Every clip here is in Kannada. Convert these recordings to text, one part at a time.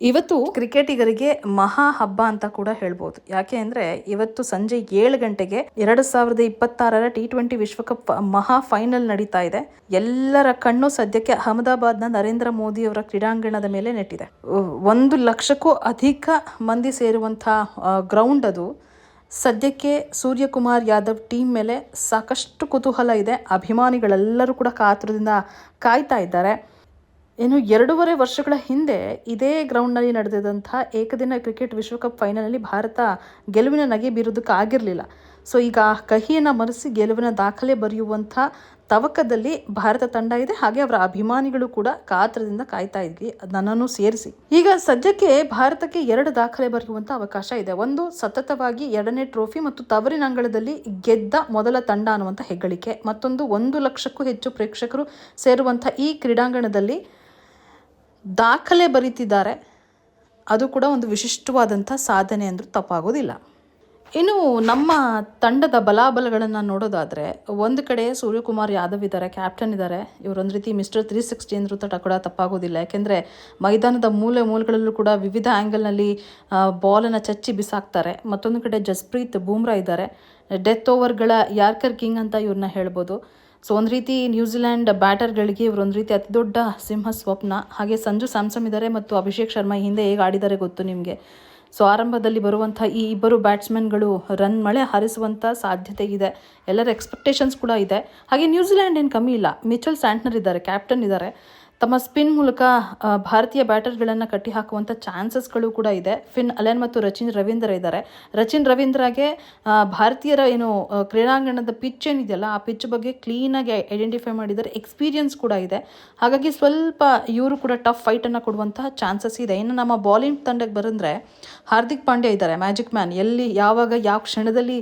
ಇವತ್ತು ಕ್ರಿಕೆಟಿಗರಿಗೆ ಮಹಾ ಹಬ್ಬ ಅಂತ ಕೂಡ ಹೇಳ್ಬೋದು. ಯಾಕೆ ಅಂದರೆ ಇವತ್ತು ಸಂಜೆ 7 ಗಂಟೆಗೆ 2026ರ T20 ವಿಶ್ವಕಪ್ ಮಹಾ ಫೈನಲ್ ನಡೀತಾ ಇದೆ. ಎಲ್ಲರ ಕಣ್ಣು ಸದ್ಯಕ್ಕೆ ಅಹಮದಾಬಾದ್ನ ನರೇಂದ್ರ ಮೋದಿ ಅವರ ಕ್ರೀಡಾಂಗಣದ ಮೇಲೆ ನೆಟ್ಟಿದೆ. 1 ಲಕ್ಷಕ್ಕೂ ಅಧಿಕ ಮಂದಿ ಸೇರುವಂತಹ ಗ್ರೌಂಡ್ ಅದು. ಸದ್ಯಕ್ಕೆ ಸೂರ್ಯಕುಮಾರ್ ಯಾದವ್ ಟೀಮ್ ಮೇಲೆ ಸಾಕಷ್ಟು ಕುತೂಹಲ ಇದೆ. ಅಭಿಮಾನಿಗಳೆಲ್ಲರೂ ಕೂಡ ಕಾತುರದಿಂದ ಕಾಯ್ತಾ ಇದ್ದಾರೆ. ಇನ್ನು 2.5 ವರ್ಷಗಳ ಹಿಂದೆ ಇದೇ ಗ್ರೌಂಡ್ನಲ್ಲಿ ನಡೆದಿದ್ದಂಥ ಏಕದಿನ ಕ್ರಿಕೆಟ್ ವಿಶ್ವಕಪ್ ಫೈನಲ್ನಲ್ಲಿ ಭಾರತ ಗೆಲುವಿನ ನಗೆ ಬೀರೋದಕ್ಕೆ ಆಗಿರಲಿಲ್ಲ. ಸೊ ಈಗ ಕಹಿಯನ್ನು ಮರೆಸಿ ಗೆಲುವಿನ ದಾಖಲೆ ಬರೆಯುವಂಥ ತವಕದಲ್ಲಿ ಭಾರತ ತಂಡ ಇದೆ. ಹಾಗೆ ಅವರ ಅಭಿಮಾನಿಗಳು ಕೂಡ ಕಾತರದಿಂದ ಕಾಯ್ತಾ ಇದ್ವಿ, ನನ್ನನ್ನು ಸೇರಿಸಿ. ಈಗ ಸದ್ಯಕ್ಕೆ ಭಾರತಕ್ಕೆ 2 ದಾಖಲೆ ಬರೆಯುವಂಥ ಅವಕಾಶ ಇದೆ. ಒಂದು, ಸತತವಾಗಿ 2ನೇ ಟ್ರೋಫಿ ಮತ್ತು ತವರಿನ ಅಂಗಳದಲ್ಲಿ ಗೆದ್ದ ಮೊದಲ ತಂಡ ಅನ್ನುವಂಥ ಹೆಗ್ಗಳಿಕೆ. ಮತ್ತೊಂದು, 1 ಲಕ್ಷಕ್ಕೂ ಹೆಚ್ಚು ಪ್ರೇಕ್ಷಕರು ಸೇರುವಂಥ ಈ ಕ್ರೀಡಾಂಗಣದಲ್ಲಿ ದಾಖಲೆ ಬರೀತಿದ್ದಾರೆ. ಅದು ಕೂಡ ಒಂದು ವಿಶಿಷ್ಟವಾದಂಥ ಸಾಧನೆ ಅಂದರೂ ತಪ್ಪಾಗೋದಿಲ್ಲ. ಇನ್ನು ನಮ್ಮ ತಂಡದ ಬಲಾಬಲಗಳನ್ನು ನೋಡೋದಾದರೆ, ಒಂದು ಕಡೆ ಸೂರ್ಯಕುಮಾರ್ ಯಾದವ್ ಇದ್ದಾರೆ, ಕ್ಯಾಪ್ಟನ್ ಇದ್ದಾರೆ. ಇವರೊಂದು ರೀತಿ ಮಿಸ್ಟರ್ 360 ಅಂದರೂ ಕೂಡ ತಪ್ಪಾಗೋದಿಲ್ಲ. ಯಾಕೆಂದರೆ ಮೈದಾನದ ಮೂಲೆಗಳಲ್ಲೂ ಕೂಡ ವಿವಿಧ ಆ್ಯಂಗಲ್ನಲ್ಲಿ ಬಾಲನ್ನು ಚಚ್ಚಿ ಬಿಸಾಕ್ತಾರೆ. ಮತ್ತೊಂದು ಕಡೆ ಜಸ್ಪ್ರೀತ್ ಬೂಮ್ರಾ ಇದ್ದಾರೆ. ಡೆತ್ ಓವರ್ಗಳ ಯಾರ್ಕರ್ ಕಿಂಗ್ ಅಂತ ಇವ್ರನ್ನ ಹೇಳ್ಬೋದು. ಸೊ ಒಂದು ರೀತಿ ನ್ಯೂಜಿಲ್ಯಾಂಡ್ ಬ್ಯಾಟರ್ಗಳಿಗೆ ಇವರೊಂದು ರೀತಿ ಅತಿ ದೊಡ್ಡ ಸಿಂಹ ಸ್ವಪ್ನ. ಹಾಗೆ ಸಂಜು ಸ್ಯಾಮ್ಸನ್ ಇದ್ದಾರೆ ಮತ್ತು ಅಭಿಷೇಕ್ ಶರ್ಮಾ ಹಿಂದೆ ಹೇಗೆ ಆಡಿದ್ದಾರೆ ಗೊತ್ತು ನಿಮಗೆ. ಸೊ ಆರಂಭದಲ್ಲಿ ಬರುವಂಥ ಈ ಇಬ್ಬರು ಬ್ಯಾಟ್ಸ್ಮನ್ಗಳು ರನ್ ಮಳೆ ಹಾರಿಸುವಂಥ ಸಾಧ್ಯತೆ ಇದೆ. ಎಲ್ಲರ ಎಕ್ಸ್ಪೆಕ್ಟೇಷನ್ಸ್ ಕೂಡ ಇದೆ. ಹಾಗೆ ನ್ಯೂಜಿಲ್ಯಾಂಡ್ ಏನು ಕಮ್ಮಿ ಇಲ್ಲ. ಮಿಚೆಲ್ ಸ್ಯಾಂಟ್ನರ್ ಇದ್ದಾರೆ, ಕ್ಯಾಪ್ಟನ್ ಇದ್ದಾರೆ. ತಮ್ಮ ಸ್ಪಿನ್ ಮೂಲಕ ಭಾರತೀಯ ಬ್ಯಾಟರ್ಗಳನ್ನು ಕಟ್ಟಿ ಹಾಕುವಂಥ ಚಾನ್ಸಸ್ಗಳು ಕೂಡ ಇದೆ. ಫಿನ್ ಅಲೆನ್ ಮತ್ತು ರಚಿನ್ ರವೀಂದ್ರ ಇದ್ದಾರೆ. ರಚಿನ್ ರವೀಂದ್ರಗೆ ಭಾರತೀಯರ ಕ್ರೀಡಾಂಗಣದ ಪಿಚ್ ಏನಿದೆಯಲ್ಲ, ಆ ಪಿಚ್ ಬಗ್ಗೆ ಕ್ಲೀನಾಗಿ ಐಡೆಂಟಿಫೈ ಮಾಡಿದ್ದಾರೆ. ಎಕ್ಸ್ಪೀರಿಯನ್ಸ್ ಕೂಡ ಇದೆ. ಹಾಗಾಗಿ ಸ್ವಲ್ಪ ಇವರು ಕೂಡ ಟಫ್ ಫೈಟನ್ನು ಕೊಡುವಂತಹ ಚಾನ್ಸಸ್ ಇದೆ. ಇನ್ನು ನಮ್ಮ ಬಾಲಿಂಗ್ ತಂಡಕ್ಕೆ ಬರೆದ್ರೆ ಹಾರ್ದಿಕ್ ಪಾಂಡ್ಯ ಇದ್ದಾರೆ, ಮ್ಯಾಜಿಕ್ ಮ್ಯಾನ್. ಎಲ್ಲಿ ಯಾವಾಗ ಯಾವ ಕ್ಷಣದಲ್ಲಿ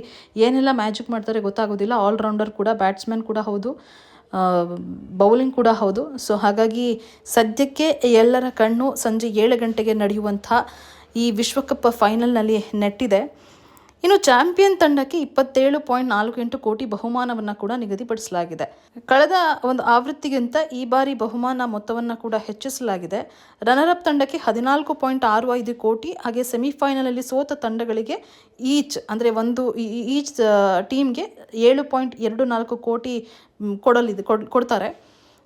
ಏನೆಲ್ಲ ಮ್ಯಾಜಿಕ್ ಮಾಡ್ತಾರೆ ಗೊತ್ತಾಗೋದಿಲ್ಲ. ಆಲ್ರೌಂಡರ್ ಕೂಡ, ಬ್ಯಾಟ್ಸ್ಮನ್ ಕೂಡ ಹೌದು, ಬೌಲಿಂಗ್ ಕೂಡ ಹೌದು. ಸೊ ಹಾಗಾಗಿ ಸದ್ಯಕ್ಕೆ ಎಲ್ಲರ ಕಣ್ಣು ಸಂಜೆ 7 ಗಂಟೆಗೆ ನಡೆಯುವಂಥ ಈ ವಿಶ್ವಕಪ್ ಫೈನಲ್ನಲ್ಲಿ ನೆಟ್ಟಿದೆ. ಇನ್ನು ಚಾಂಪಿಯನ್ ತಂಡಕ್ಕೆ 27.48 ಕೋಟಿ ಬಹುಮಾನವನ್ನು ಕೂಡ ನಿಗದಿಪಡಿಸಲಾಗಿದೆ. ಕಳೆದ ಒಂದು ಆವೃತ್ತಿಗಿಂತ ಈ ಬಾರಿ ಬಹುಮಾನ ಮೊತ್ತವನ್ನು ಕೂಡ ಹೆಚ್ಚಿಸಲಾಗಿದೆ. ರನ್ನರ್ ಅಪ್ ತಂಡಕ್ಕೆ 14.65 ಕೋಟಿ, ಹಾಗೆ ಸೆಮಿಫೈನಲಲ್ಲಿ ಸೋತ ತಂಡಗಳಿಗೆ ಈಚ್ ಟೀಮ್ಗೆ 7.24 ಕೋಟಿ ಕೊಡ್ತಾರೆ.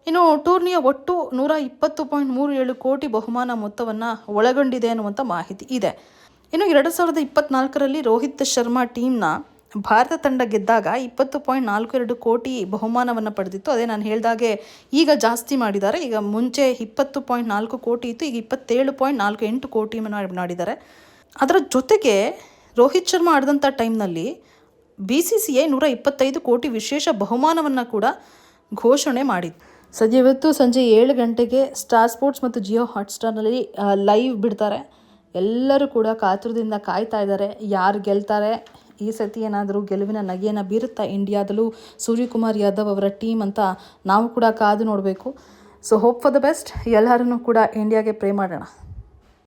ಇನ್ನು ಟೂರ್ನಿಯ ಒಟ್ಟು 120.37 ಕೋಟಿ ಬಹುಮಾನ ಮೊತ್ತವನ್ನು ಒಳಗೊಂಡಿದೆ ಅನ್ನುವಂಥ ಮಾಹಿತಿ ಇದೆ. ಇನ್ನು 2024ರಲ್ಲಿ ರೋಹಿತ್ ಶರ್ಮಾ ಟೀಮ್ನ ಭಾರತ ತಂಡ ಗೆದ್ದಾಗ 20.42 ಕೋಟಿ ಬಹುಮಾನವನ್ನು ಪಡೆದಿತ್ತು. ಅದೇ ನಾನು ಹೇಳಿದಾಗೆ ಈಗ ಜಾಸ್ತಿ ಮಾಡಿದ್ದಾರೆ. ಈಗ ಮುಂಚೆ 20.4 ಕೋಟಿ ಇತ್ತು, ಈಗ 27.48 ಕೋಟಿ ಮಾಡಿದ್ದಾರೆ. ಅದರ ಜೊತೆಗೆ ರೋಹಿತ್ ಶರ್ಮಾ ಆಡಿದಂಥ ಟೈಮ್ನಲ್ಲಿ BCCI 125 ಕೋಟಿ ವಿಶೇಷ ಬಹುಮಾನವನ್ನು ಕೂಡ ಘೋಷಣೆ ಮಾಡಿತ್ತು. ಸದ್ಯ ಇವತ್ತು ಸಂಜೆ 7 ಗಂಟೆಗೆ ಸ್ಟಾರ್ ಸ್ಪೋರ್ಟ್ಸ್ ಮತ್ತು ಜಿಯೋ ಹಾಟ್ಸ್ಟಾರ್ನಲ್ಲಿ ಲೈವ್ ಬಿಡ್ತಾರೆ. ಎಲ್ಲರೂ ಕೂಡ ಕಾತುರದಿಂದ ಕಾಯ್ತಾ ಇದ್ದಾರೆ, ಯಾರು ಗೆಲ್ತಾರೆ, ಈ ಸತಿ ಏನಾದರೂ ಗೆಲುವಿನ ನಗೆಯನ್ನು ಬೀರುತ್ತಾ ಇಂಡಿಯಾದಲ್ಲೂ ಸೂರ್ಯಕುಮಾರ್ ಯಾದವ್ ಅವರ ಟೀಮ್ ಅಂತ ನಾವು ಕೂಡ ಕಾದು ನೋಡಬೇಕು. So hope for the best. ಎಲ್ಲರೂ ಕೂಡ ಇಂಡಿಯಾಗೆ ಪ್ರೇ ಮಾಡೋಣ.